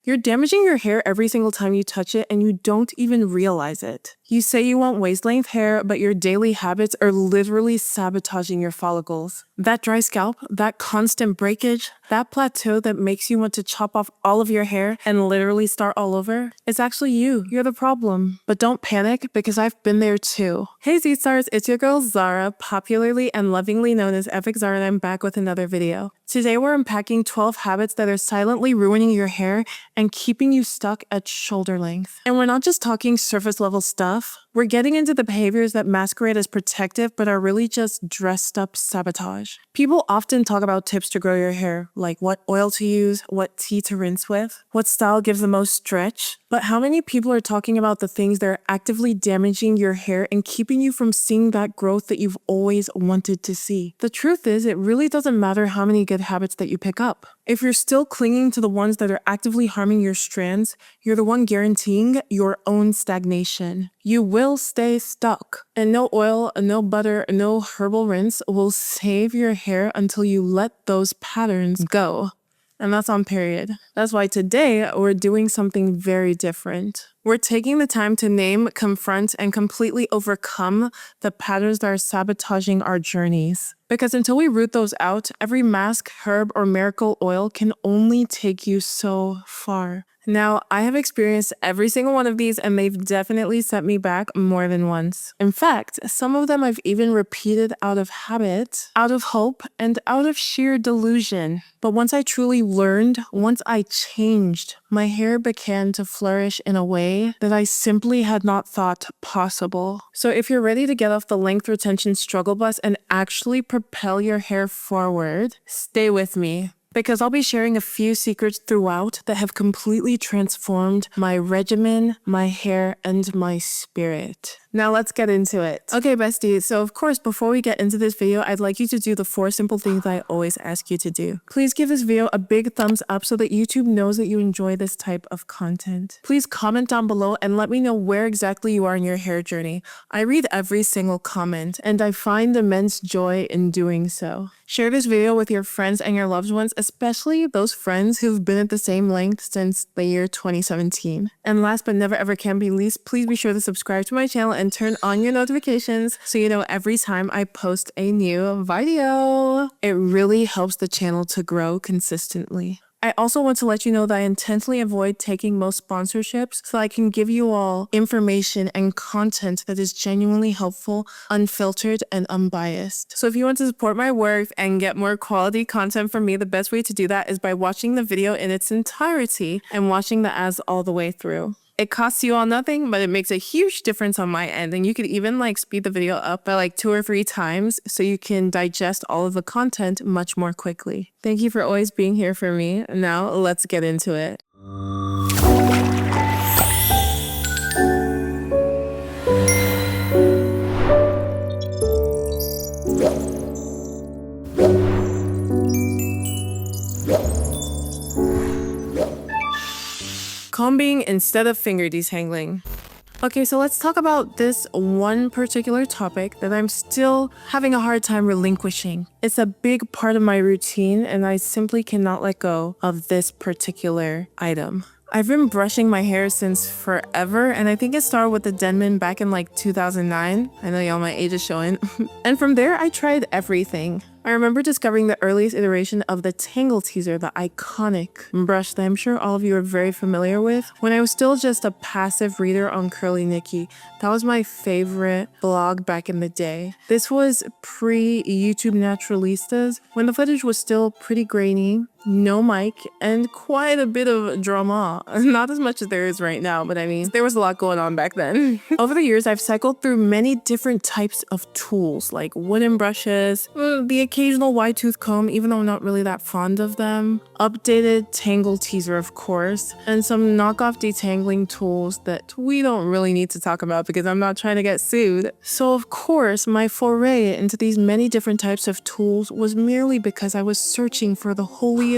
You're damaging your hair every single time you touch it and you don't even realize it. You say you want waist-length hair, but your daily habits are literally sabotaging your follicles. That dry scalp, that constant breakage, that plateau that makes you want to chop off all of your hair and literally start all over, it's actually you. You're the problem. But don't panic, because I've been there too. Hey Z-Stars, it's your girl Zara, popularly and lovingly known as EfikZara, and I'm back with another video. Today we're unpacking 12 habits that are silently ruining your hair and keeping you stuck at shoulder length. And we're not just talking surface level stuff. We're getting into the behaviors that masquerade as protective but are really just dressed up sabotage. People often talk about tips to grow your hair, like what oil to use, what tea to rinse with, what style gives the most stretch. But how many people are talking about the things that are actively damaging your hair and keeping you from seeing that growth that you've always wanted to see? The truth is, it really doesn't matter how many good habits that you pick up. If you're still clinging to the ones that are actively harming your strands, you're the one guaranteeing your own stagnation. You will stay stuck. And no oil, no butter, no herbal rinse will save your hair until you let those patterns go. And that's on period. That's why today we're doing something very different. We're taking the time to name, confront, and completely overcome the patterns that are sabotaging our journeys. Because until we root those out, every mask, herb, or miracle oil can only take you so far. Now, I have experienced every single one of these, and they've definitely set me back more than once. In fact, some of them I've even repeated out of habit, out of hope, and out of sheer delusion. But once I truly learned, once I changed, my hair began to flourish in a way that I simply had not thought possible. So if you're ready to get off the length retention struggle bus and actually propel your hair forward, stay with me. Because I'll be sharing a few secrets throughout that have completely transformed my regimen, my hair, and my spirit. Now let's get into it. Okay, besties, so of course, before we get into this video, I'd like you to do the 4 simple things I always ask you to do. Please give this video a big thumbs up so that YouTube knows that you enjoy this type of content. Please comment down below and let me know where exactly you are in your hair journey. I read every single comment, and I find immense joy in doing so. Share this video with your friends and your loved ones, especially those friends who've been at the same length since the year 2017. And last but never ever can be least, please be sure to subscribe to my channel and turn on your notifications so you know every time I post a new video. It really helps the channel to grow consistently. I also want to let you know that I intentionally avoid taking most sponsorships so I can give you all information and content that is genuinely helpful, unfiltered, and unbiased. So if you want to support my work and get more quality content from me, the best way to do that is by watching the video in its entirety and watching the ads all the way through. It costs you all nothing, but it makes a huge difference on my end. And you could even speed the video up by 2 or 3 times so you can digest all of the content much more quickly. Thank you for always being here for me. Now let's get into it. Combing instead of finger detangling. Okay, so let's talk about this one particular topic that I'm still having a hard time relinquishing. It's a big part of my routine, and I simply cannot let go of this particular item. I've been brushing my hair since forever, and I think it started with the Denman back in 2009. I know y'all, my age is showing. And from there, I tried everything. I remember discovering the earliest iteration of the Tangle Teaser, the iconic brush that I'm sure all of you are very familiar with, when I was still just a passive reader on Curly Nikki. That was my favorite blog back in the day. This was pre-YouTube Naturalistas, when the footage was still pretty grainy, no mic, and quite a bit of drama. Not as much as there is right now, but I mean, there was a lot going on back then. Over the years, I've cycled through many different types of tools, like wooden brushes, the occasional wide tooth comb, even though I'm not really that fond of them, updated Tangle Teaser, of course, and some knockoff detangling tools that we don't really need to talk about because I'm not trying to get sued. So of course, my foray into these many different types of tools was merely because I was searching for the holiest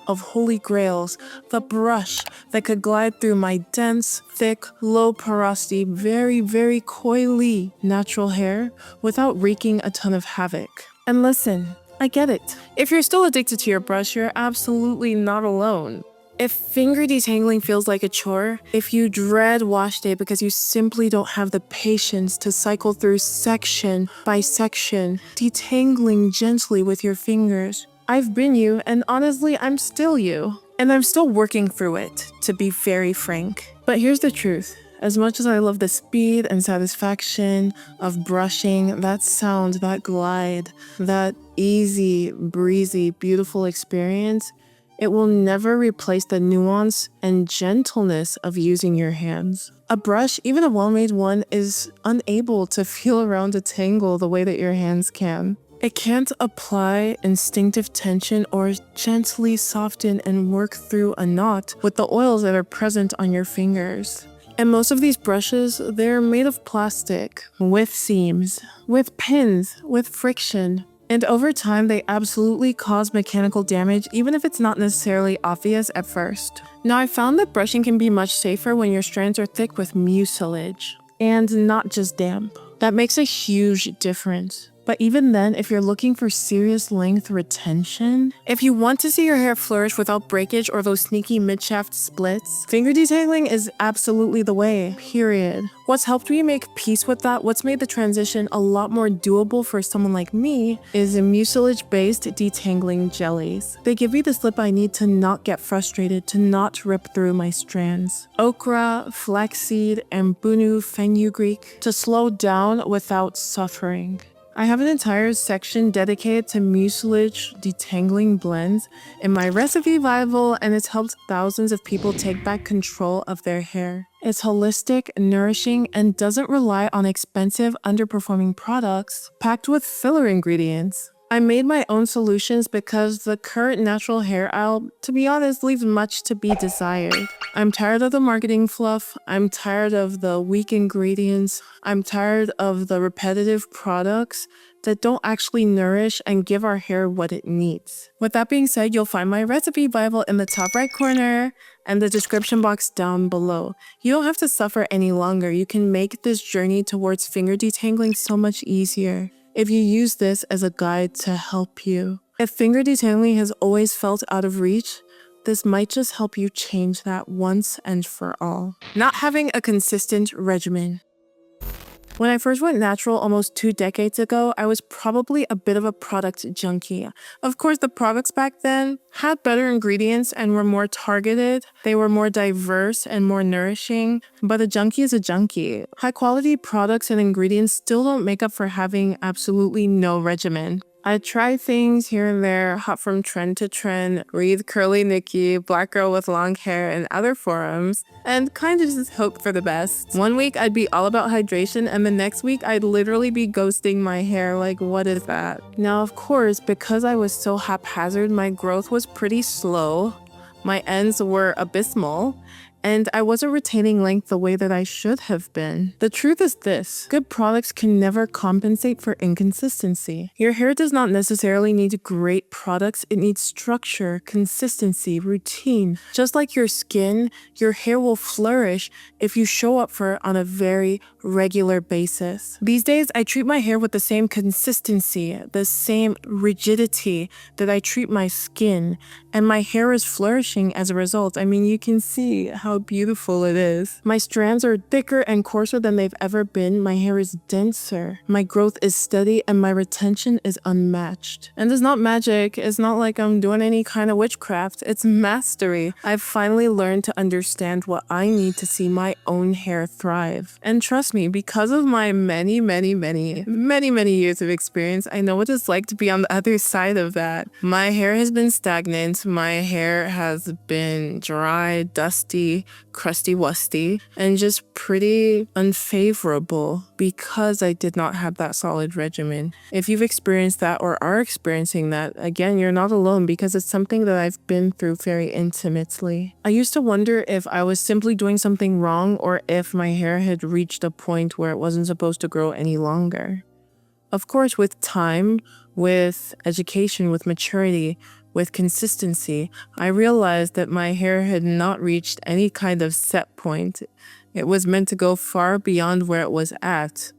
of holy grails, the brush that could glide through my dense, thick, low porosity, very, very coily natural hair without wreaking a ton of havoc. And listen, I get it. If you're still addicted to your brush, you're absolutely not alone. If finger detangling feels like a chore, if you dread wash day because you simply don't have the patience to cycle through section by section, detangling gently with your fingers, I've been you, and honestly, I'm still you. And I'm still working through it, to be very frank. But here's the truth. As much as I love the speed and satisfaction of brushing, that sound, that glide, that easy, breezy, beautiful experience, it will never replace the nuance and gentleness of using your hands. A brush, even a well-made one, is unable to feel around a tangle the way that your hands can. It can't apply instinctive tension or gently soften and work through a knot with the oils that are present on your fingers. And most of these brushes, they're made of plastic, with seams, with pins, with friction. And over time, they absolutely cause mechanical damage, even if it's not necessarily obvious at first. Now, I found that brushing can be much safer when your strands are thick with mucilage, and not just damp. That makes a huge difference. But even then, if you're looking for serious length retention, if you want to see your hair flourish without breakage or those sneaky mid-shaft splits, finger detangling is absolutely the way, period. What's helped me make peace with that, what's made the transition a lot more doable for someone like me, is mucilage-based detangling jellies. They give me the slip I need to not get frustrated, to not rip through my strands. Okra, flaxseed, and bunu fenugreek to slow down without suffering. I have an entire section dedicated to mucilage detangling blends in my recipe Bible, and it's helped thousands of people take back control of their hair. It's holistic, nourishing, and doesn't rely on expensive, underperforming products packed with filler ingredients. I made my own solutions because the current natural hair aisle, to be honest, leaves much to be desired. I'm tired of the marketing fluff. I'm tired of the weak ingredients. I'm tired of the repetitive products that don't actually nourish and give our hair what it needs. With that being said, you'll find my recipe Bible in the top right corner and the description box down below. You don't have to suffer any longer. You can make this journey towards finger detangling so much easier if you use this as a guide to help you. If finger detangling has always felt out of reach, this might just help you change that once and for all. Not having a consistent regimen. When I first went natural almost 2 decades ago, I was probably a bit of a product junkie. Of course, the products back then had better ingredients and were more targeted. They were more diverse and more nourishing, but a junkie is a junkie. High quality products and ingredients still don't make up for having absolutely no regimen. I try things here and there, hop from trend to trend, read Curly Nikki, Black Girl with Long Hair, and other forums, and kind of just hope for the best. One week I'd be all about hydration, and the next week I'd literally be ghosting my hair. Like, what is that? Now, of course, because I was so haphazard, my growth was pretty slow. My ends were abysmal, and I wasn't retaining length the way that I should have been. The truth is this: good products can never compensate for inconsistency. Your hair does not necessarily need great products, it needs structure, consistency, routine. Just like your skin, your hair will flourish if you show up for it on a very regular basis. These days, I treat my hair with the same consistency, the same rigidity that I treat my skin, and my hair is flourishing as a result. I mean, you can see how beautiful it is. My strands are thicker and coarser than they've ever been. My hair is denser. My growth is steady, and my retention is unmatched. And it's not magic. It's not like I'm doing any kind of witchcraft. It's mastery. I've finally learned to understand what I need to see my own hair thrive. And trust me, because of my many years of experience, I know what it's like to be on the other side of that. My hair has been stagnant. My hair has been dry, dusty, crusty wusty, and just pretty unfavorable because I did not have that solid regimen. If you've experienced that or are experiencing that, again, you're not alone, because it's something that I've been through very intimately. I used to wonder if I was simply doing something wrong or if my hair had reached a point where it wasn't supposed to grow any longer. Of course, with time, with education, with maturity, with consistency, I realized that my hair had not reached any kind of set point. It was meant to go far beyond where it was at.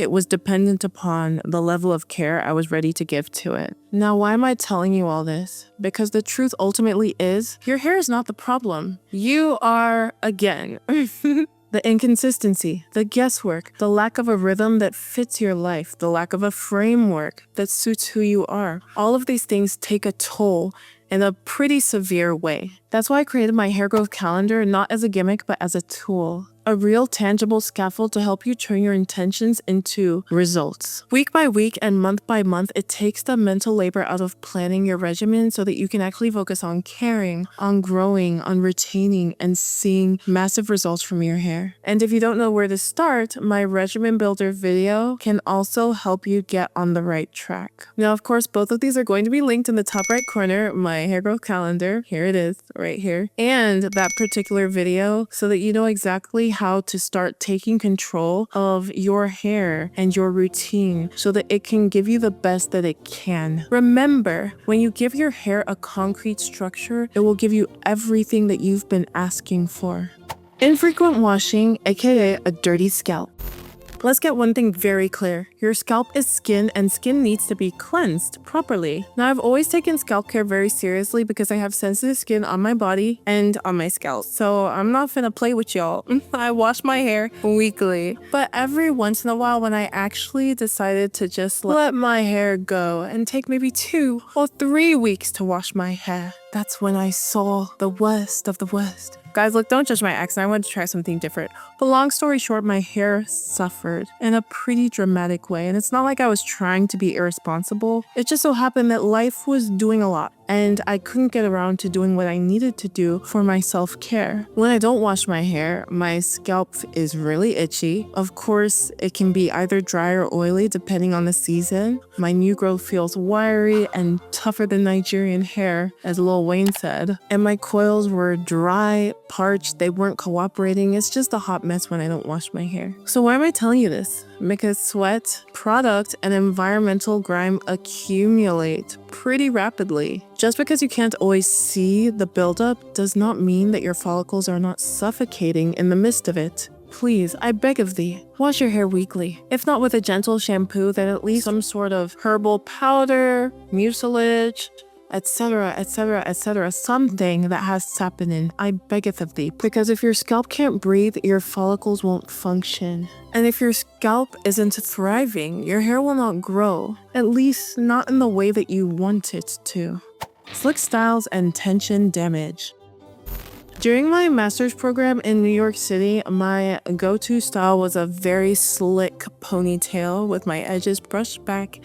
It was dependent upon the level of care I was ready to give to it. Now, why am I telling you all this? Because the truth ultimately is, your hair is not the problem. You are, again. The inconsistency, the guesswork, the lack of a rhythm that fits your life, the lack of a framework that suits who you are. All of these things take a toll in a pretty severe way. That's why I created my hair growth calendar not as a gimmick, but as a tool. A real tangible scaffold to help you turn your intentions into results. Week by week and month by month, it takes the mental labor out of planning your regimen so that you can actually focus on caring, on growing, on retaining, and seeing massive results from your hair. And if you don't know where to start, my regimen builder video can also help you get on the right track. Now, of course, both of these are going to be linked in the top right corner, my hair growth calendar, here it is, right here, and that particular video so that you know exactly how to start taking control of your hair and your routine so that it can give you the best that it can. Remember, when you give your hair a concrete structure, it will give you everything that you've been asking for. Infrequent washing, aka a dirty scalp. Let's get one thing very clear. Your scalp is skin and skin needs to be cleansed properly. Now, I've always taken scalp care very seriously because I have sensitive skin on my body and on my scalp. So I'm not finna play with y'all. I wash my hair weekly. But every once in a while when I actually decided to just let my hair go and take maybe 2 or 3 weeks to wash my hair, that's when I saw the worst of the worst. Guys, look, don't judge my accent. I wanted to try something different. But long story short, my hair suffered in a pretty dramatic way. And it's not like I was trying to be irresponsible. It just so happened that life was doing a lot. And I couldn't get around to doing what I needed to do for my self-care. When I don't wash my hair, my scalp is really itchy. Of course, it can be either dry or oily depending on the season. My new growth feels wiry and tougher than Nigerian hair, as Lil Wayne said. And my coils were dry, parched, they weren't cooperating. It's just a hot mess when I don't wash my hair. So why am I telling you this? Because sweat, product, and environmental grime accumulate pretty rapidly. Just because you can't always see the buildup does not mean that your follicles are not suffocating in the midst of it. Please, I beg of thee, wash your hair weekly. If not with a gentle shampoo, then at least some sort of herbal powder, mucilage, etc., etc., etc., something that has saponin, I beggeth of thee. Because if your scalp can't breathe, your follicles won't function. And if your scalp isn't thriving, your hair will not grow, at least not in the way that you want it to. Slick styles and tension damage. During my master's program in New York City, my go-to style was a very slick ponytail with my edges brushed back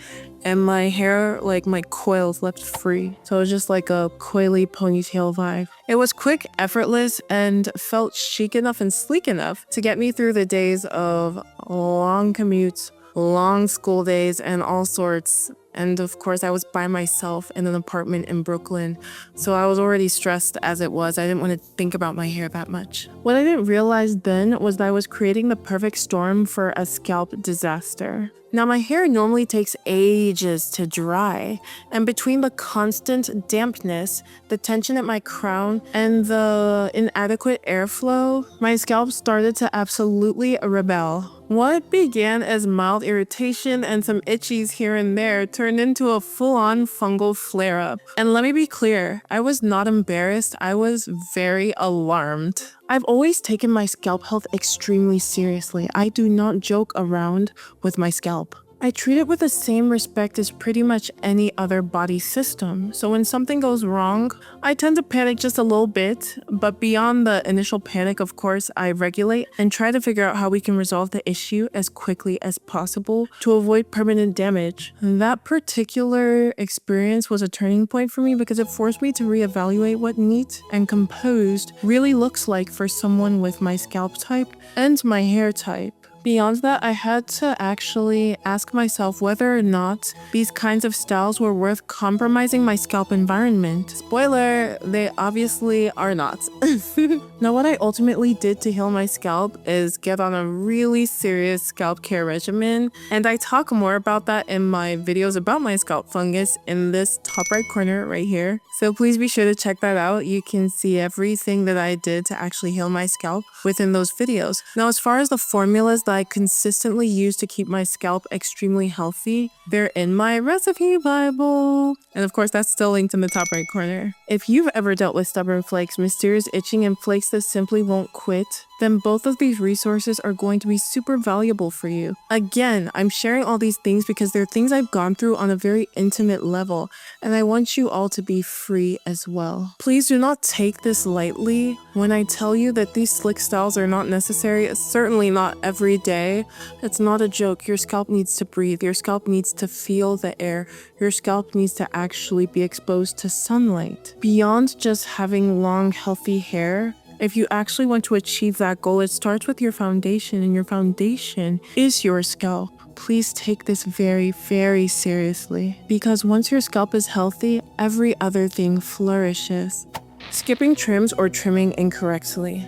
and my hair, like my coils, left free. So it was just like a coily ponytail vibe. It was quick, effortless, and felt chic enough and sleek enough to get me through the days of long commutes, long school days, and all sorts. And of course, I was by myself in an apartment in Brooklyn, so I was already stressed as it was. I didn't want to think about my hair that much. What I didn't realize then was that I was creating the perfect storm for a scalp disaster. Now, my hair normally takes ages to dry, and between the constant dampness, the tension at my crown, and the inadequate airflow, my scalp started to absolutely rebel. What began as mild irritation and some itchies here and there turned into a full-on fungal flare-up. And let me be clear, I was not embarrassed, I was very alarmed. I've always taken my scalp health extremely seriously. I do not joke around with my scalp. I treat it with the same respect as pretty much any other body system. So when something goes wrong, I tend to panic just a little bit, but beyond the initial panic, of course, I regulate and try to figure out how we can resolve the issue as quickly as possible to avoid permanent damage. And that particular experience was a turning point for me because it forced me to reevaluate what neat and composed really looks like for someone with my scalp type and my hair type. Beyond that, I had to actually ask myself whether or not these kinds of styles were worth compromising my scalp environment. Spoiler, they obviously are not. Now, what I ultimately did to heal my scalp is get on a really serious scalp care regimen, and I talk more about that in my videos about my scalp fungus in this top right corner right here. So please be sure to check that out. You can see everything that I did to actually heal my scalp within those videos. Now, as far as the formulas that I consistently use to keep my scalp extremely healthy. They're in my recipe Bible. And of course, that's still linked in the top right corner. If you've ever dealt with stubborn flakes, mysterious itching, and flakes that simply won't quit, then both of these resources are going to be super valuable for you. Again, I'm sharing all these things because they're things I've gone through on a very intimate level, and I want you all to be free as well. Please do not take this lightly when I tell you that these slick styles are not necessary, certainly not every day. It's not a joke. Your scalp needs to breathe. Your scalp needs to feel the air. Your scalp needs to actually be exposed to sunlight. Beyond just having long, healthy hair, if you actually want to achieve that goal, it starts with your foundation, and your foundation is your scalp. Please take this very, very seriously, because once your scalp is healthy, every other thing flourishes. Skipping trims or trimming incorrectly.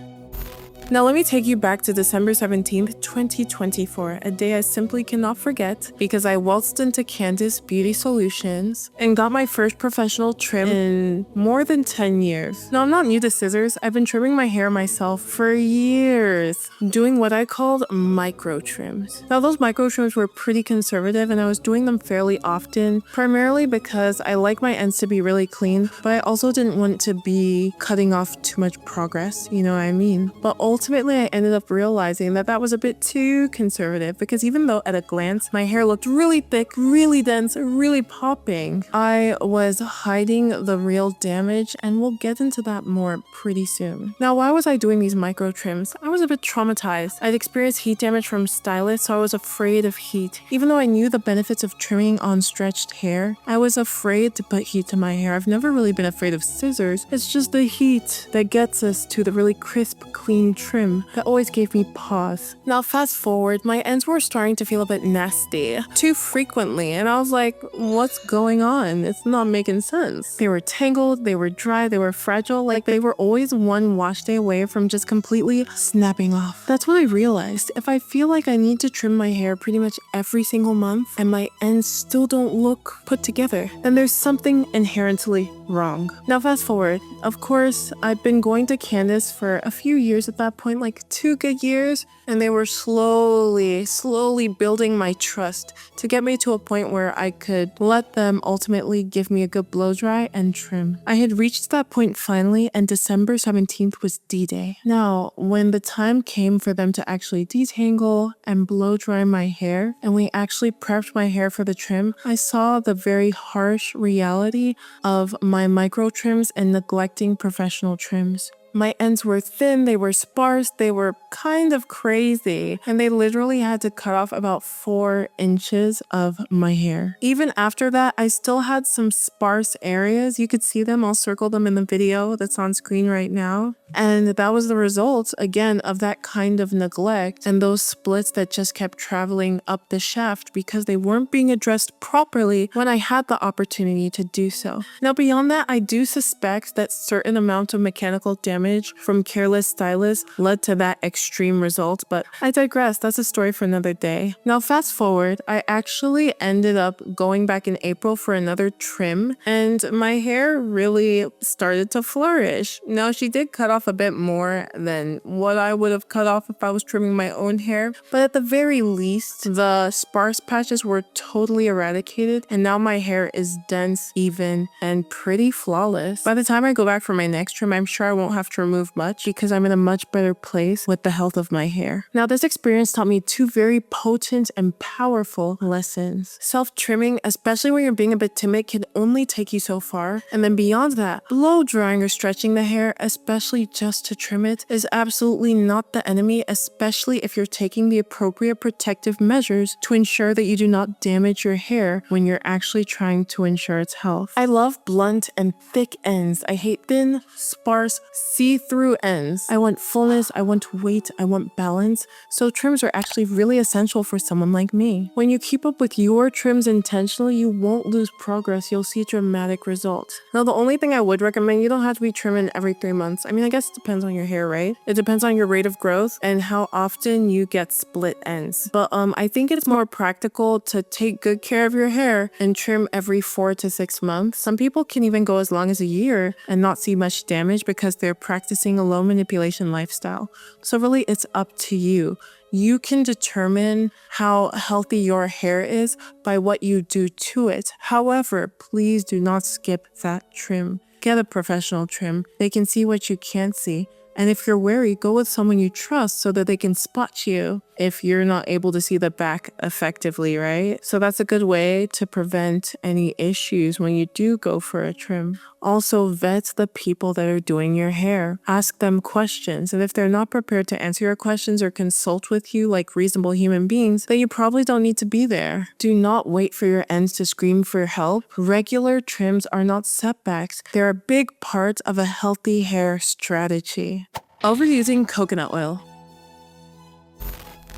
Now let me take you back to December 17th, 2024, a day I simply cannot forget because I waltzed into Candice Beauty Solutions and got my first professional trim in more than 10 years. Now I'm not new to scissors. I've been trimming my hair myself for years, doing what I called micro trims. Now those micro trims were pretty conservative and I was doing them fairly often, primarily because I like my ends to be really clean, but I also didn't want to be cutting off too much progress, you know what I mean? But ultimately, I ended up realizing that that was a bit too conservative because even though at a glance my hair looked really thick, really dense, really popping, I was hiding the real damage, and we'll get into that more pretty soon. Now, why was I doing these micro trims? I was a bit traumatized. I'd experienced heat damage from stylists, so I was afraid of heat. Even though I knew the benefits of trimming on stretched hair, I was afraid to put heat to my hair. I've never really been afraid of scissors. It's just the heat that gets us to the really crisp, clean trim that always gave me pause. Now fast forward, my ends were starting to feel a bit nasty too frequently, and I was like, what's going on? It's not making sense. They were tangled, they were dry, they were fragile, like they were always one wash day away from just completely snapping off. That's when I realized if I feel like I need to trim my hair pretty much every single month and my ends still don't look put together, then there's something inherently wrong. Now fast forward, of course, I've been going to Candice for a few years at that point, like 2 good years, and they were slowly building my trust to get me to a point where I could let them ultimately give me a good blow dry and trim. I had reached that point finally, and December 17th was D-Day. Now, when the time came for them to actually detangle and blow dry my hair, and we actually prepped my hair for the trim, I saw the very harsh reality of my micro trims and neglecting professional trims. My ends were thin, they were sparse, they were kind of crazy, and they literally had to cut off about 4 inches of my hair. Even after that, I still had some sparse areas. You could see them, I'll circle them in the video that's on screen right now. And that was the result, again, of that kind of neglect and those splits that just kept traveling up the shaft because they weren't being addressed properly when I had the opportunity to do so. Now, beyond that, I do suspect that certain amount of mechanical damage from careless stylists led to that extreme result, but I digress. That's a story for another day. Now, fast forward, I actually ended up going back in April for another trim, and my hair really started to flourish. Now, she did cut off a bit more than what I would have cut off if I was trimming my own hair, but at the very least, the sparse patches were totally eradicated, and now my hair is dense, even, and pretty flawless. By the time I go back for my next trim, I'm sure I won't have to remove much because I'm in a much better place with the health of my hair. Now, this experience taught me 2 very potent and powerful lessons. Self-trimming, especially when you're being a bit timid, can only take you so far, and then beyond that, blow drying or stretching the hair, especially just to trim it, is absolutely not the enemy, especially if you're taking the appropriate protective measures to ensure that you do not damage your hair when you're actually trying to ensure its health. I love blunt and thick ends. I hate thin, sparse, see-through ends. I want fullness, I want weight, I want balance, so trims are actually really essential for someone like me. When you keep up with your trims intentionally, you won't lose progress, you'll see dramatic results. Now, the only thing I would recommend, you don't have to be trimming every 3 months. I mean, I guess it depends on your hair, right? It depends on your rate of growth and how often you get split ends. But I think it's more practical to take good care of your hair and trim every 4 to 6 months. Some people can even go as long as a year and not see much damage because they're practicing a low manipulation lifestyle. So ultimately it's up to you. You can determine how healthy your hair is by what you do to it. However, please do not skip that trim. Get a professional trim. They can see what you can't see. And if you're wary, go with someone you trust so that they can spot you if you're not able to see the back effectively, right? So that's a good way to prevent any issues when you do go for a trim. Also, vet the people that are doing your hair. Ask them questions, and if they're not prepared to answer your questions or consult with you like reasonable human beings, then you probably don't need to be there. Do not wait for your ends to scream for help. Regular trims are not setbacks. They're a big part of a healthy hair strategy. Overusing coconut oil.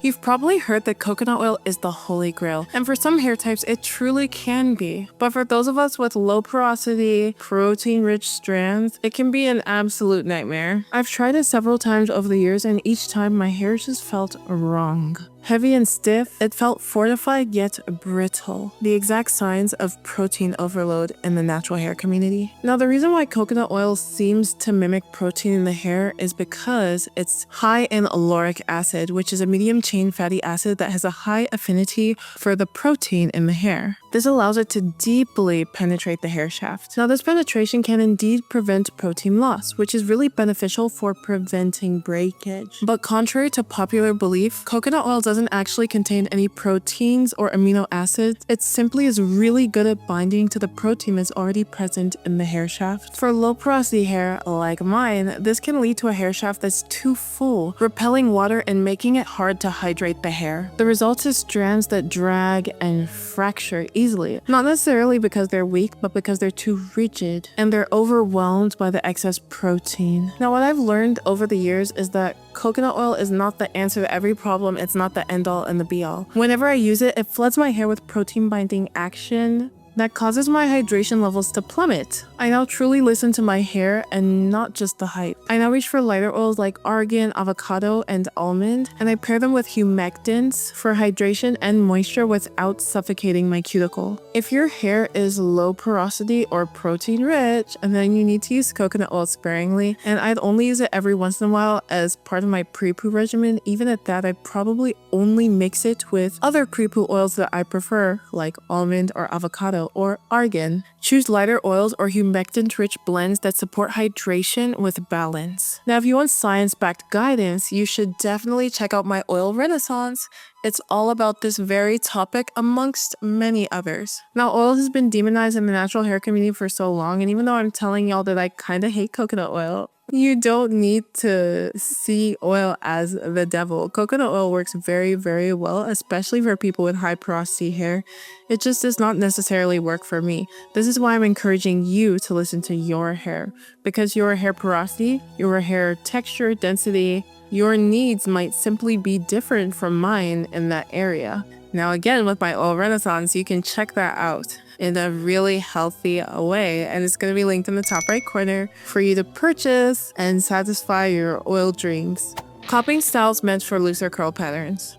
You've probably heard that coconut oil is the holy grail, and for some hair types it truly can be. But for those of us with low porosity, protein-rich strands, it can be an absolute nightmare. I've tried it several times over the years, and each time my hair just felt wrong. Heavy and stiff, it felt fortified yet brittle. The exact signs of protein overload in the natural hair community. Now, the reason why coconut oil seems to mimic protein in the hair is because it's high in lauric acid, which is a medium-chain fatty acid that has a high affinity for the protein in the hair. This allows it to deeply penetrate the hair shaft. Now, this penetration can indeed prevent protein loss, which is really beneficial for preventing breakage. But contrary to popular belief, coconut oil doesn't actually contain any proteins or amino acids. It simply is really good at binding to the protein that's already present in the hair shaft. For low porosity hair like mine, this can lead to a hair shaft that's too full, repelling water and making it hard to hydrate the hair. The result is strands that drag and fracture easily, not necessarily because they're weak, but because they're too rigid and they're overwhelmed by the excess protein. Now, what I've learned over the years is that coconut oil is not the answer to every problem. It's not the end all and the be all. Whenever I use it, it floods my hair with protein binding action that causes my hydration levels to plummet. I now truly listen to my hair and not just the hype. I now reach for lighter oils like argan, avocado, and almond, and I pair them with humectants for hydration and moisture without suffocating my cuticle. If your hair is low porosity or protein rich, and then you need to use coconut oil sparingly, and I'd only use it every once in a while as part of my pre-poo regimen. Even at that, I'd probably only mix it with other pre-poo oils that I prefer, like almond or avocado or argan. Choose lighter oils or humectant-rich blends that support hydration with balance. Now, if you want science-backed guidance, you should definitely check out my oil renaissance. It's all about this very topic amongst many others. Now, oil has been demonized in the natural hair community for so long, and even though I'm telling y'all that I kind of hate coconut oil, you don't need to see oil as the devil. Coconut oil works very, very well, especially for people with high porosity hair. It just does not necessarily work for me. This is why I'm encouraging you to listen to your hair, because your hair porosity, your hair texture, density, your needs might simply be different from mine in that area. Now, again, with my oil renaissance, you can check that out in a really healthy way, and it's going to be linked in the top right corner for you to purchase and satisfy your oil dreams. Copying styles meant for looser curl patterns.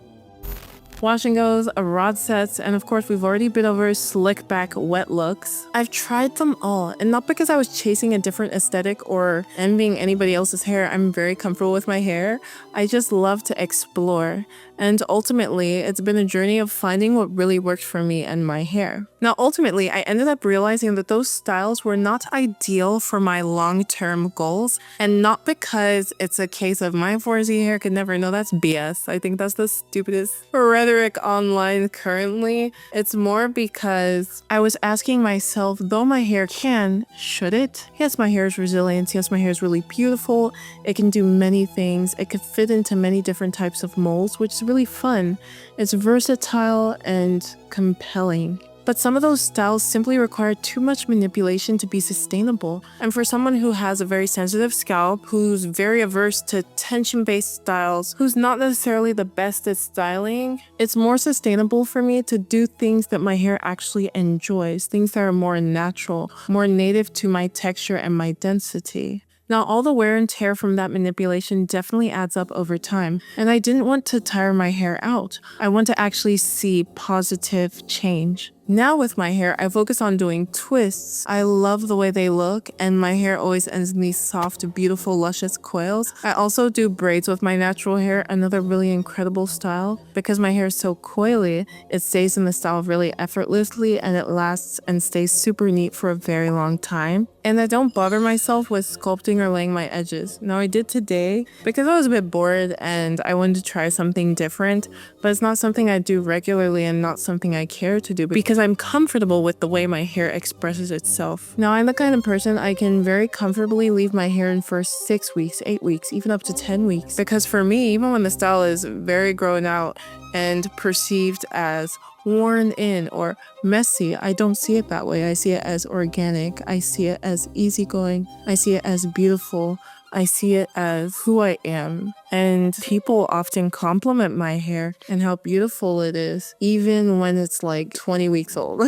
Wash and goes, rod sets, and of course we've already been over slick back wet looks. I've tried them all, and not because I was chasing a different aesthetic or envying anybody else's hair. I'm very comfortable with my hair. I just love to explore. And ultimately, it's been a journey of finding what really worked for me and my hair. Now, ultimately, I ended up realizing that those styles were not ideal for my long-term goals, and not because it's a case of my 4Z hair could never know. That's BS. I think that's the stupidest rhetoric online currently. It's more because I was asking myself, though my hair can, should it? Yes, my hair is resilient. Yes, my hair is really beautiful. It can do many things. It could fit into many different types of molds, which is really fun. It's versatile and compelling. But some of those styles simply require too much manipulation to be sustainable. And for someone who has a very sensitive scalp, who's very averse to tension-based styles, who's not necessarily the best at styling, it's more sustainable for me to do things that my hair actually enjoys, things that are more natural, more native to my texture and my density. Now, all the wear and tear from that manipulation definitely adds up over time, and I didn't want to tire my hair out. I want to actually see positive change. Now with my hair, I focus on doing twists. I love the way they look, and my hair always ends in these soft, beautiful, luscious coils. I also do braids with my natural hair, another really incredible style. Because my hair is so coily, it stays in the style really effortlessly, and it lasts and stays super neat for a very long time. And I don't bother myself with sculpting or laying my edges. Now I did today because I was a bit bored and I wanted to try something different, but it's not something I do regularly and not something I care to do because I'm comfortable with the way my hair expresses itself. Now I'm the kind of person I can very comfortably leave my hair in for 6 weeks, 8 weeks, even up to 10 weeks. Because for me, even when the style is very grown out and perceived as worn in or messy, I don't see it that way. I see it as organic. I see it as easygoing. I see it as beautiful. I see it as who I am. And people often compliment my hair and how beautiful it is, even when it's like 20 weeks old.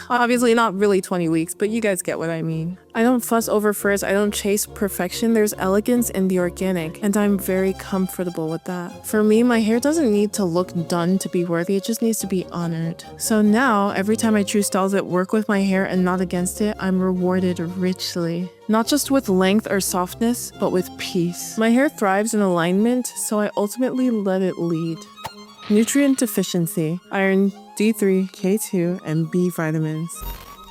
Obviously not really 20 weeks, but you guys get what I mean. I don't fuss over furs. I don't chase perfection. There's elegance in the organic, and I'm very comfortable with that. For me, my hair doesn't need to look done to be worthy. It just needs to be honored. So now, every time I choose styles that work with my hair and not against it, I'm rewarded richly. Not just with length or softness, but with peace. My hair thrives in alignment, so I ultimately let it lead. Nutrient deficiency: iron, D3, K2, and B vitamins.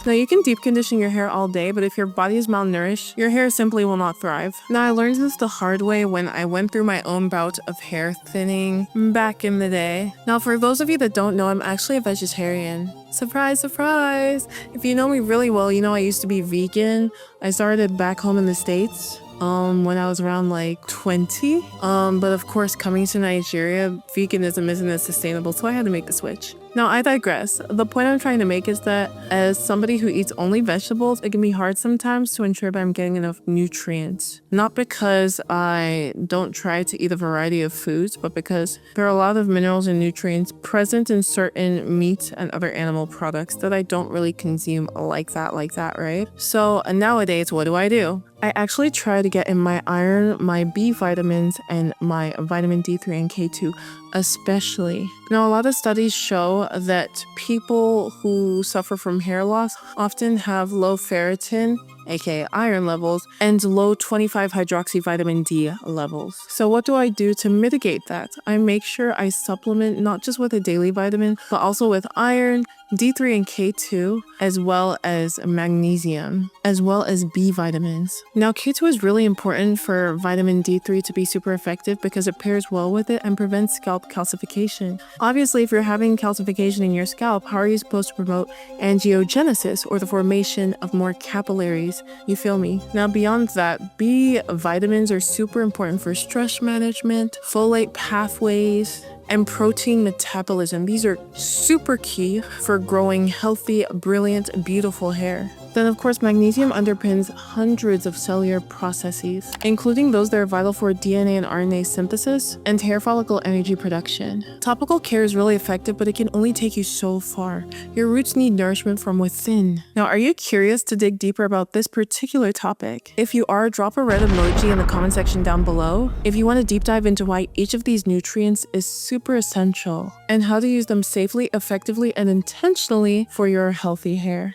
Now you can deep condition your hair all day, but if your body is malnourished, your hair simply will not thrive. Now I learned this the hard way when I went through my own bout of hair thinning back in the day. Now for those of you that don't know, I'm actually a vegetarian. Surprise, surprise! If you know me really well, you know I used to be vegan. I started back home in the States when I was around like 20. But of course, coming to Nigeria, veganism isn't as sustainable, so I had to make the switch. Now, I digress. The point I'm trying to make is that as somebody who eats only vegetables, it can be hard sometimes to ensure that I'm getting enough nutrients. Not because I don't try to eat a variety of foods, but because there are a lot of minerals and nutrients present in certain meat and other animal products that I don't really consume like that, right? So nowadays, what do? I actually try to get in my iron, my B vitamins, and my vitamin D3 and K2 especially. Now, a lot of studies show that people who suffer from hair loss often have low ferritin, aka iron levels, and low 25-hydroxy vitamin D levels. So what do I do to mitigate that? I make sure I supplement not just with a daily vitamin, but also with iron, D3 and K2, as well as magnesium, as well as B vitamins. Now, K2 is really important for vitamin D3 to be super effective because it pairs well with it and prevents scalp calcification. Obviously, if you're having calcification in your scalp, how are you supposed to promote angiogenesis, or the formation of more capillaries? You feel me? Now, beyond that, B vitamins are super important for stress management, folate pathways, and protein metabolism. These are super key for growing healthy, brilliant, beautiful hair. Then, of course, magnesium underpins hundreds of cellular processes, including those that are vital for DNA and RNA synthesis and hair follicle energy production. Topical care is really effective, but it can only take you so far. Your roots need nourishment from within. Now, are you curious to dig deeper about this particular topic? If you are, drop a red emoji in the comment section down below if you want to deep dive into why each of these nutrients is super essential and how to use them safely, effectively, and intentionally for your healthy hair.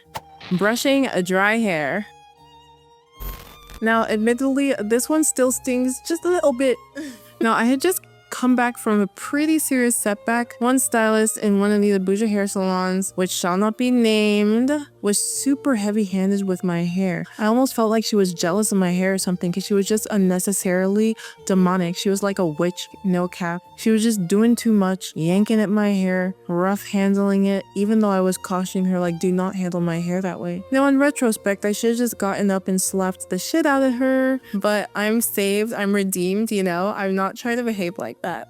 Brushing a dry hair. Now, admittedly, this one still stings just a little bit. Now, I had just come back from a pretty serious setback. One stylist in one of the Abuja hair salons, which shall not be named, was super heavy-handed with my hair. I almost felt like she was jealous of my hair or something because she was just unnecessarily demonic. She was like a witch, no cap. She was just doing too much, yanking at my hair, rough handling it, even though I was cautioning her, like, do not handle my hair that way. Now, in retrospect, I should have just gotten up and slapped the shit out of her, but I'm saved, I'm redeemed, you know? I'm not trying to behave like that.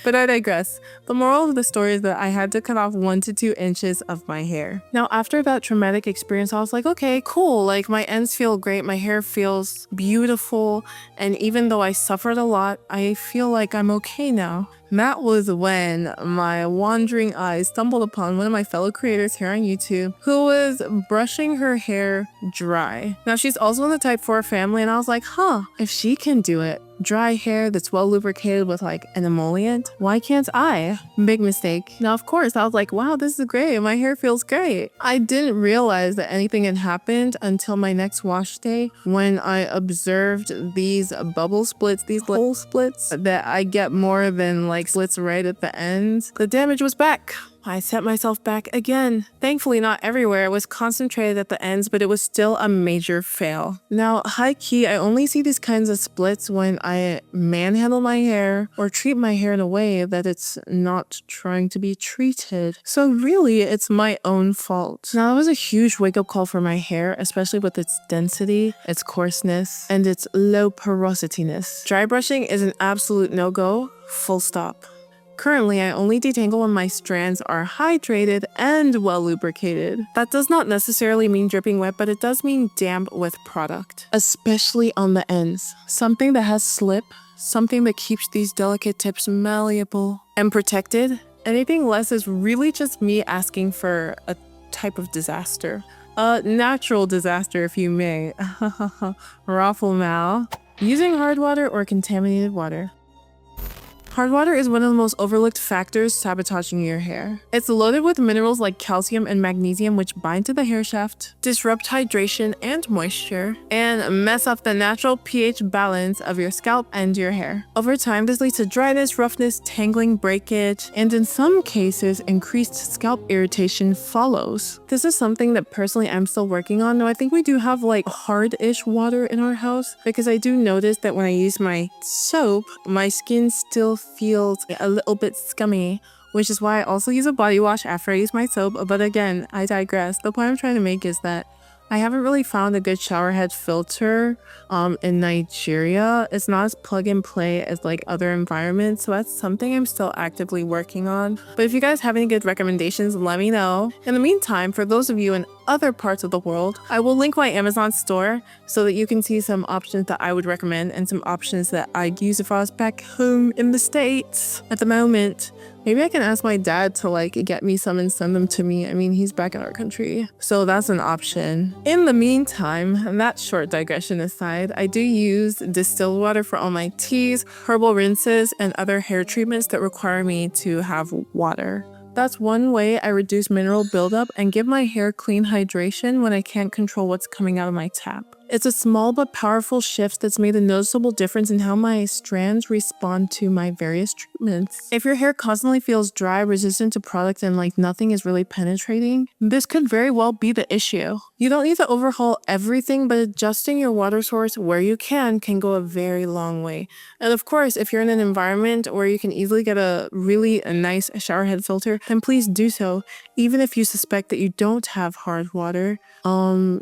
But I digress. The moral of the story is that I had to cut off 1 to 2 inches of my hair. Now, after that traumatic experience, I was like, okay, cool. Like, my ends feel great. My hair feels beautiful. And even though I suffered a lot, I feel like I'm okay now. That was when my wandering eyes stumbled upon one of my fellow creators here on YouTube who was brushing her hair dry. Now, she's also in the type 4 family, and I was like, if she can do it, Dry hair that's well lubricated with like an emollient. Why can't I? Big mistake. Now, of course, I was like, wow, this is great. My hair feels great. I didn't realize that anything had happened until my next wash day when I observed these bubble splits, these hole splits that I get more than like splits right at the end. The damage was back. I set myself back again. Thankfully, not everywhere. It was concentrated at the ends, but it was still a major fail. Now, high key, I only see these kinds of splits when I manhandle my hair or treat my hair in a way that it's not trying to be treated. So really, it's my own fault. Now, it was a huge wake-up call for my hair, especially with its density, its coarseness, and its low porosityness. Dry brushing is an absolute no-go, full stop. Currently, I only detangle when my strands are hydrated and well lubricated. That does not necessarily mean dripping wet, but it does mean damp with product, especially on the ends. Something that has slip, something that keeps these delicate tips malleable and protected. Anything less is really just me asking for a type of disaster. A natural disaster, if you may. Raffle mal. Using hard water or contaminated water. Hard water is one of the most overlooked factors sabotaging your hair. It's loaded with minerals like calcium and magnesium which bind to the hair shaft, disrupt hydration and moisture, and mess up the natural pH balance of your scalp and your hair. Over time, this leads to dryness, roughness, tangling, breakage, and in some cases, increased scalp irritation follows. This is something that personally I'm still working on. Now, I think we do have like hard-ish water in our house because I do notice that when I use my soap, my skin still feels a little bit scummy, which is why I also use a body wash after I use my soap. But again, I digress. The point I'm trying to make is that I haven't really found a good shower head filter in Nigeria. It's not as plug and play as like other environments, so that's something I'm still actively working on. But if you guys have any good recommendations, let me know. In the meantime, for those of you in other parts of the world, I will link my Amazon store so that you can see some options that I would recommend and some options that I'd use if I was back home in the States at the moment. Maybe I can ask my dad to like get me some and send them to me. I mean, he's back in our country, so that's an option. In the meantime, and that short digression aside, I do use distilled water for all my teas, herbal rinses, and other hair treatments that require me to have water. That's one way I reduce mineral buildup and give my hair clean hydration when I can't control what's coming out of my tap. It's a small but powerful shift that's made a noticeable difference in how my strands respond to my various treatments. If your hair constantly feels dry, resistant to product, and like nothing is really penetrating, this could very well be the issue. You don't need to overhaul everything, but adjusting your water source where you can go a very long way. And of course, if you're in an environment where you can easily get a nice shower head filter, then please do so. Even if you suspect that you don't have hard water,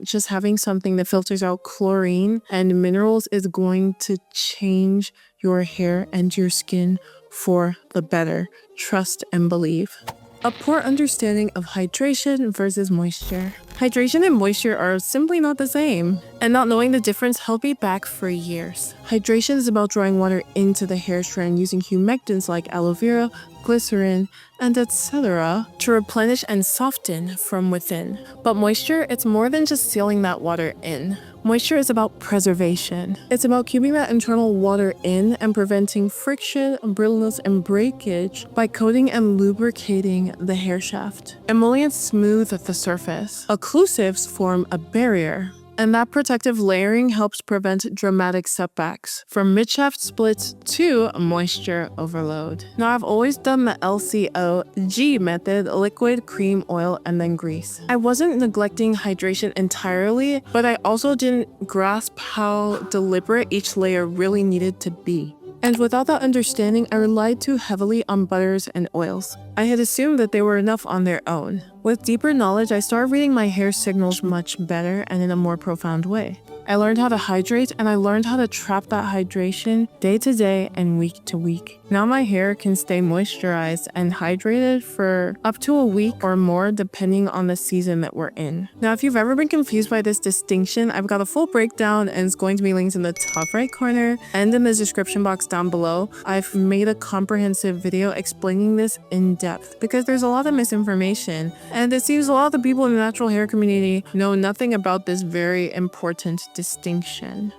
just having something that filters out chlorine and minerals is going to change your hair and your skin for the better. Trust and believe. A poor understanding of hydration versus moisture. Hydration and moisture are simply not the same, and not knowing the difference held me back for years. Hydration is about drawing water into the hair strand using humectants like aloe vera, glycerin, and etc. to replenish and soften from within. But moisture, it's more than just sealing that water in. Moisture is about preservation. It's about keeping that internal water in and preventing friction, brittleness, and breakage by coating and lubricating the hair shaft. Emollients smooth the surface. Occlusives form a barrier. And that protective layering helps prevent dramatic setbacks, from midshaft splits to moisture overload. Now, I've always done the LCOG method, liquid, cream, oil, and then grease. I wasn't neglecting hydration entirely, but I also didn't grasp how deliberate each layer really needed to be. And without that understanding, I relied too heavily on butters and oils. I had assumed that they were enough on their own. With deeper knowledge, I started reading my hair signals much better and in a more profound way. I learned how to hydrate, and I learned how to trap that hydration day to day and week to week. Now my hair can stay moisturized and hydrated for up to a week or more depending on the season that we're in. Now, if you've ever been confused by this distinction, I've got a full breakdown and it's going to be linked in the top right corner and in the description box down below. I've made a comprehensive video explaining this in depth because there's a lot of misinformation, and it seems a lot of the people in the natural hair community know nothing about this very important distinction.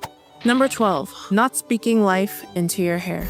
Number 12, not speaking life into your hair.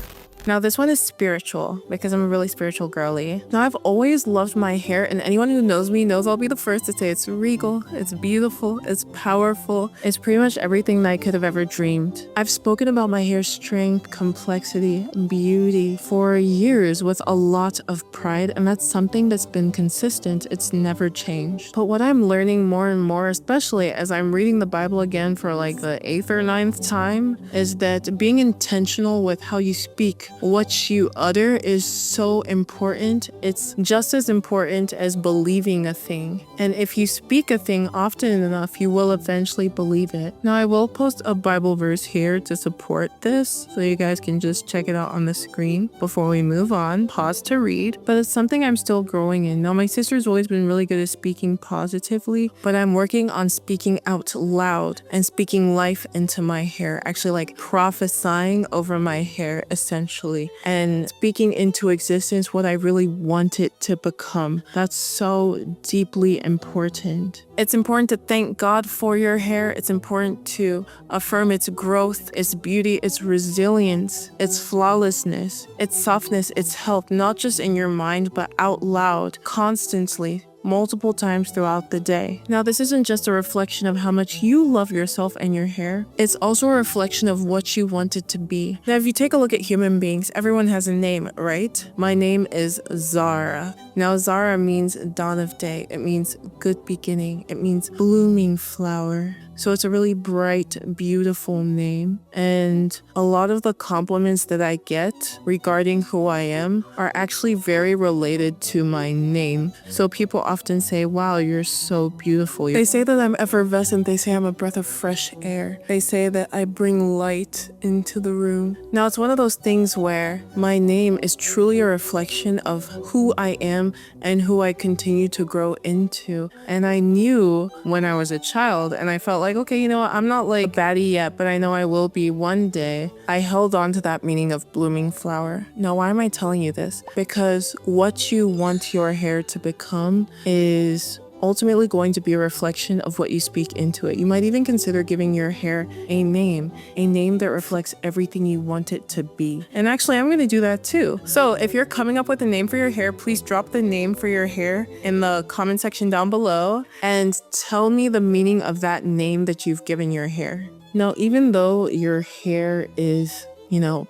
Now this one is spiritual because I'm a really spiritual girly. Now I've always loved my hair, and anyone who knows me knows I'll be the first to say it's regal, it's beautiful, it's powerful, it's pretty much everything that I could have ever dreamed. I've spoken about my hair's strength, complexity, beauty for years with a lot of pride, and that's something that's been consistent. It's never changed. But what I'm learning more and more, especially as I'm reading the Bible again for like the 8th or 9th time, is that being intentional with how you speak, what you utter, is so important. It's just as important as believing a thing. And if you speak a thing often enough, you will eventually believe it. Now, I will post a Bible verse here to support this, so you guys can just check it out on the screen before we move on. Pause to read. But it's something I'm still growing in. Now, my sister's always been really good at speaking positively, but I'm working on speaking out loud and speaking life into my hair, actually like prophesying over my hair, essentially, and speaking into existence what I really want it to become. That's so deeply important. It's important to thank God for your hair. It's important to affirm its growth, its beauty, its resilience, its flawlessness, its softness, its health, not just in your mind, but out loud, constantly, multiple times throughout the day. Now, this isn't just a reflection of how much you love yourself and your hair. It's also a reflection of what you want it to be. Now, if you take a look at human beings, everyone has a name, right? My name is Zara. Now, Zara means dawn of day. It means good beginning. It means blooming flower. So it's a really bright, beautiful name. And a lot of the compliments that I get regarding who I am are actually very related to my name. So people often say, wow, you're so beautiful. They say that I'm effervescent. They say I'm a breath of fresh air. They say that I bring light into the room. Now, it's one of those things where my name is truly a reflection of who I am and who I continue to grow into. And I knew when I was a child, and I felt like, okay, you know what, I'm not like a baddie yet, but I know I will be one day. I held on to that meaning of blooming flower. Now, why am I telling you this? Because what you want your hair to become is ultimately going to be a reflection of what you speak into it. You might even consider giving your hair a name that reflects everything you want it to be. And actually, I'm going to do that too. So if you're coming up with a name for your hair, please drop the name for your hair in the comment section down below and tell me the meaning of that name that you've given your hair. Now, even though your hair is,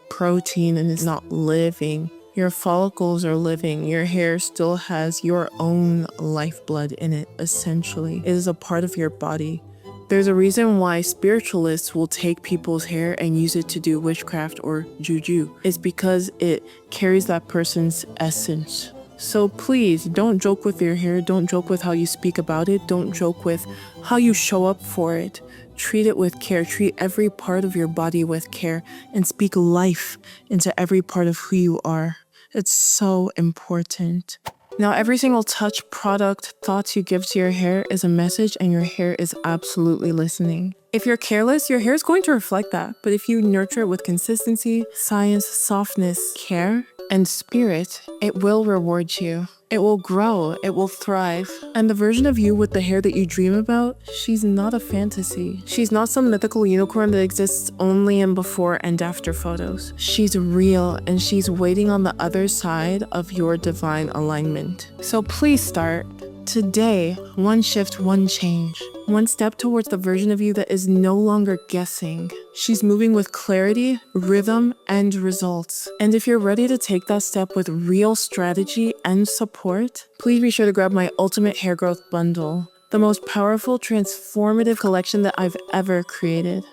protein and is not living, your follicles are living. Your hair still has your own lifeblood in it, essentially. It is a part of your body. There's a reason why spiritualists will take people's hair and use it to do witchcraft or juju. It's because it carries that person's essence. So please, don't joke with your hair. Don't joke with how you speak about it. Don't joke with how you show up for it. Treat it with care. Treat every part of your body with care and speak life into every part of who you are. It's so important. Now, every single touch, product, thoughts you give to your hair is a message, and your hair is absolutely listening. If you're careless, your hair is going to reflect that. But if you nurture it with consistency, science, softness, care, and spirit, it will reward you. It will grow, it will thrive. And the version of you with the hair that you dream about, she's not a fantasy. She's not some mythical unicorn that exists only in before and after photos. She's real, and she's waiting on the other side of your divine alignment. So please start today. One shift, one change. One step towards the version of you that is no longer guessing. She's moving with clarity, rhythm, and results. And if you're ready to take that step with real strategy and support, please be sure to grab my Ultimate Hair Growth Bundle, the most powerful, transformative collection that I've ever created.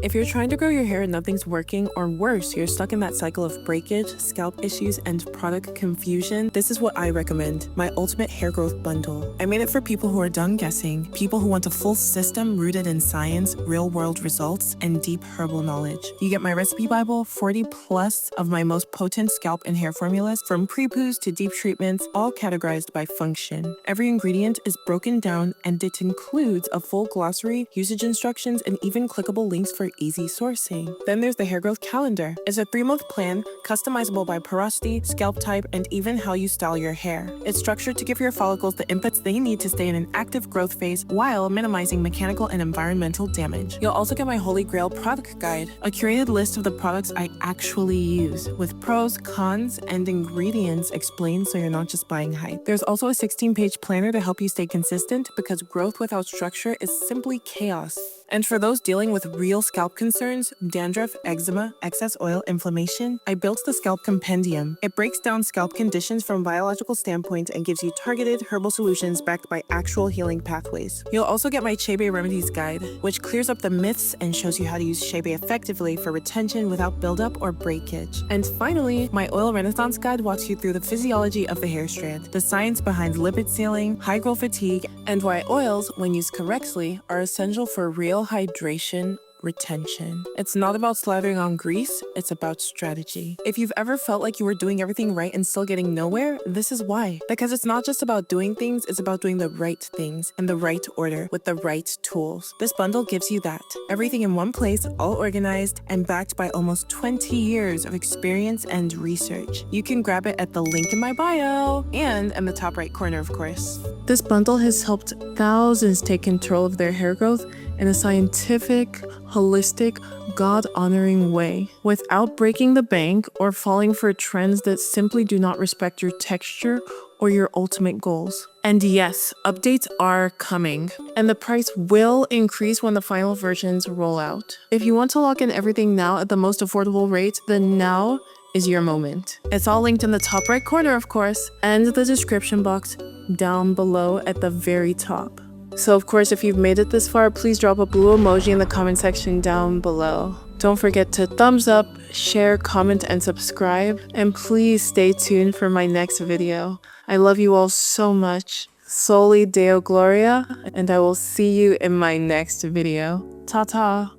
If you're trying to grow your hair and nothing's working, or worse, you're stuck in that cycle of breakage, scalp issues, and product confusion, this is what I recommend, my Ultimate Hair Growth Bundle. I made it for people who are done guessing, people who want a full system rooted in science, real-world results, and deep herbal knowledge. You get my recipe Bible, 40 plus of my most potent scalp and hair formulas, from pre-poos to deep treatments, all categorized by function. Every ingredient is broken down, and it includes a full glossary, usage instructions, and even clickable links for for easy sourcing. Then there's the hair growth calendar. It's a 3-month plan, customizable by porosity, scalp type, and even how you style your hair. It's structured to give your follicles the inputs they need to stay in an active growth phase while minimizing mechanical and environmental damage. You'll also get my Holy Grail product guide, a curated list of the products I actually use, with pros, cons, and ingredients explained so you're not just buying hype. There's also a 16-page planner to help you stay consistent because growth without structure is simply chaos. And for those dealing with real scalp concerns, dandruff, eczema, excess oil, inflammation, I built the Scalp Compendium. It breaks down scalp conditions from a biological standpoint and gives you targeted herbal solutions backed by actual healing pathways. You'll also get my Shea Remedies Guide, which clears up the myths and shows you how to use Shea effectively for retention without buildup or breakage. And finally, my Oil Renaissance Guide walks you through the physiology of the hair strand, the science behind lipid sealing, high growth fatigue, and why oils, when used correctly, are essential for real hydration retention. It's not about slathering on grease, it's about strategy. If you've ever felt like you were doing everything right and still getting nowhere, this is why. Because it's not just about doing things, it's about doing the right things in the right order with the right tools. This bundle gives you that. Everything in one place, all organized, and backed by almost 20 years of experience and research. You can grab it at the link in my bio and in the top right corner, of course. This bundle has helped thousands take control of their hair growth in a scientific, holistic, God-honoring way, without breaking the bank or falling for trends that simply do not respect your texture or your ultimate goals. And yes, updates are coming, and the price will increase when the final versions roll out. If you want to lock in everything now at the most affordable rate, then now is your moment. It's all linked in the top right corner, of course, and the description box down below at the very top. So of course, if you've made it this far, please drop a blue emoji in the comment section down below. Don't forget to thumbs up, share, comment, and subscribe. And please stay tuned for my next video. I love you all so much. Soli Deo Gloria, and I will see you in my next video. Ta-ta!